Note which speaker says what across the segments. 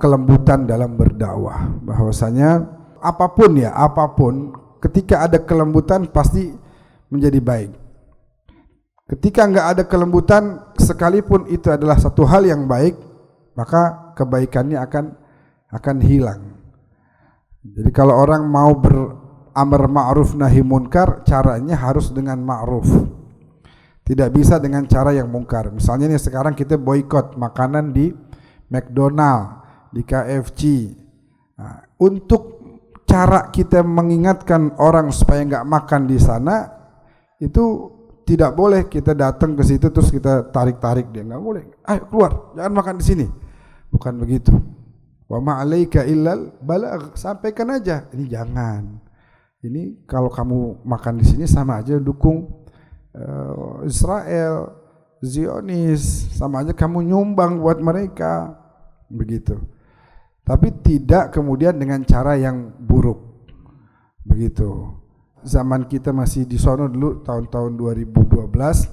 Speaker 1: kelembutan dalam berdakwah, bahwasanya apapun ketika ada kelembutan pasti menjadi baik. Ketika enggak ada kelembutan sekalipun itu adalah satu hal yang baik, maka kebaikannya akan hilang. Jadi kalau orang mau beramar ma'ruf nahi munkar, caranya harus dengan ma'ruf. Tidak bisa dengan cara yang mungkar. Misalnya nih sekarang kita boikot makanan di McDonald, di KFC. Nah, untuk cara kita mengingatkan orang supaya enggak makan di sana, itu tidak boleh kita datang ke situ terus kita tarik-tarik dia, enggak boleh. Ayo keluar, jangan makan di sini. Bukan begitu. Wa ma'alaika illal balagh, sampaikan aja. Ini jangan. Ini kalau kamu makan di sini sama aja dukung Israel, Zionis, sama aja kamu nyumbang buat mereka. Begitu. Tapi tidak kemudian dengan cara yang buruk. Begitu. Zaman kita masih di sono dulu tahun-tahun 2012,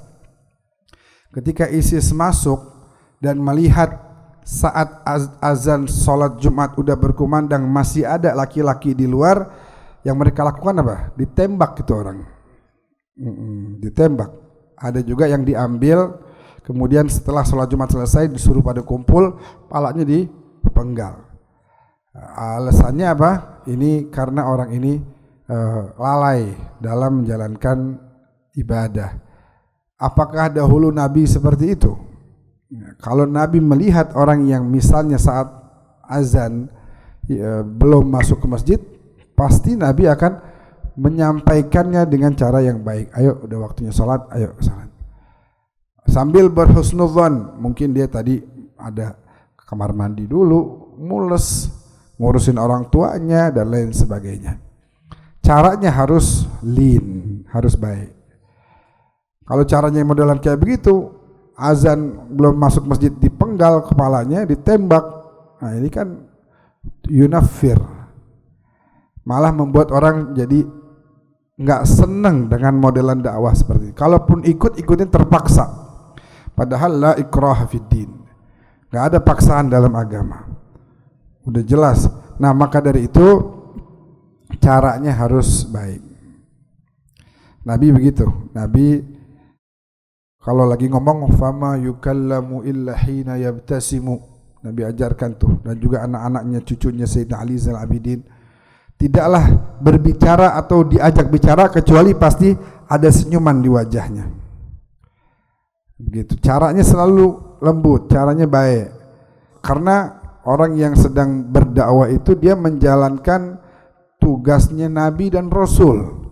Speaker 1: ketika ISIS masuk dan melihat saat azan sholat Jumat udah berkumandang masih ada laki-laki di luar, yang mereka lakukan apa? Ditembak gitu orang. Ditembak. Ada juga yang diambil, kemudian setelah sholat Jumat selesai disuruh pada kumpul, palanya dipenggal. Alasannya apa? Ini karena orang ini lalai dalam menjalankan ibadah. Apakah dahulu Nabi seperti itu? Kalau Nabi melihat orang yang misalnya saat azan belum masuk ke masjid, pasti Nabi akan menyampaikannya dengan cara yang baik. Ayo udah waktunya sholat, ayo sholat. Sambil berhusnudzon, mungkin dia tadi ada kamar mandi dulu, mules, ngurusin orang tuanya dan lain sebagainya. Caranya harus lean, harus baik. Kalau caranya modelan kayak begitu, azan belum masuk masjid dipenggal kepalanya, ditembak. Nah ini kan yunafir, malah membuat orang jadi nggak seneng dengan modelan dakwah seperti ini. Kalaupun ikutin terpaksa, padahal la ikraha fiddin, nggak ada paksaan dalam agama, udah jelas. Nah maka dari itu caranya harus baik. Nabi begitu. Nabi kalau lagi ngomong fama yukallamu illa hina yabtasimu, Nabi ajarkan tuh, dan juga anak-anaknya, cucunya Sayyidina Ali Zainal Abidin, tidaklah berbicara atau diajak bicara kecuali pasti ada senyuman di wajahnya. Begitu. Caranya selalu lembut, caranya baik. Karena orang yang sedang berdakwah itu dia menjalankan tugasnya Nabi dan Rasul.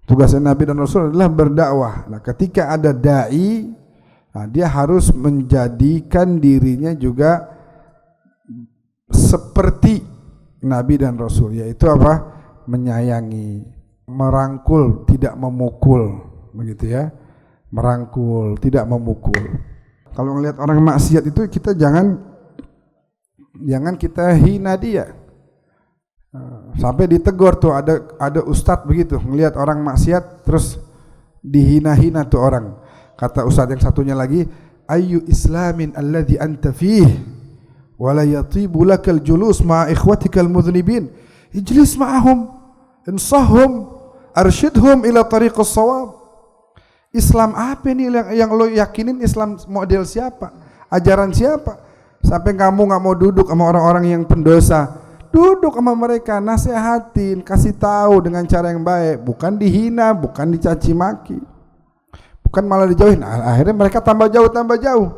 Speaker 1: Tugasnya Nabi dan Rasul adalah berdakwah. Nah, ketika ada dai, nah, dia harus menjadikan dirinya juga seperti Nabi dan Rasul, yaitu apa? Menyayangi, merangkul, tidak memukul, begitu ya. Merangkul, tidak memukul. Kalau melihat orang maksiat itu kita jangan kita hina dia. Sampai ditegur tuh, ada ustadz begitu, ngelihat orang maksiat terus dihina-hina tuh orang. Kata ustadz yang satunya lagi, ayyu islamin alladhi anta fih wa la yatibu lakal julus ma'a ikhwatikal mudhnibin ijlis ma'ahum insahhum arsyidhum ila tariqas shawab. Islam apa nih yang lo yakinin? Islam model siapa? Ajaran siapa? Sampai kamu nggak mau duduk sama orang-orang yang pendosa? Duduk sama mereka, nasihatin, kasih tahu dengan cara yang baik, bukan dihina, bukan dicaci maki, bukan malah dijauhin. Akhirnya mereka tambah jauh.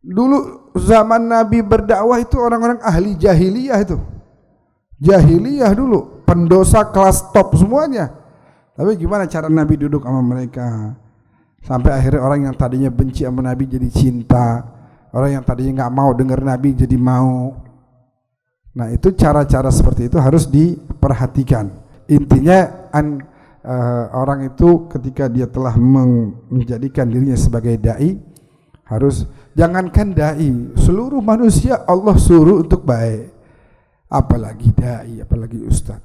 Speaker 1: Dulu zaman Nabi berdakwah itu orang-orang ahli jahiliyah itu. Jahiliyah dulu, pendosa kelas top semuanya. Tapi gimana cara Nabi duduk sama mereka? Sampai akhirnya orang yang tadinya benci sama Nabi jadi cinta, orang yang tadinya nggak mau dengar Nabi jadi mau. Nah itu cara-cara seperti itu harus diperhatikan. Intinya orang itu ketika dia telah menjadikan dirinya sebagai dai, harus, jangankan dai, seluruh manusia Allah suruh untuk baik, apalagi dai, apalagi ustaz.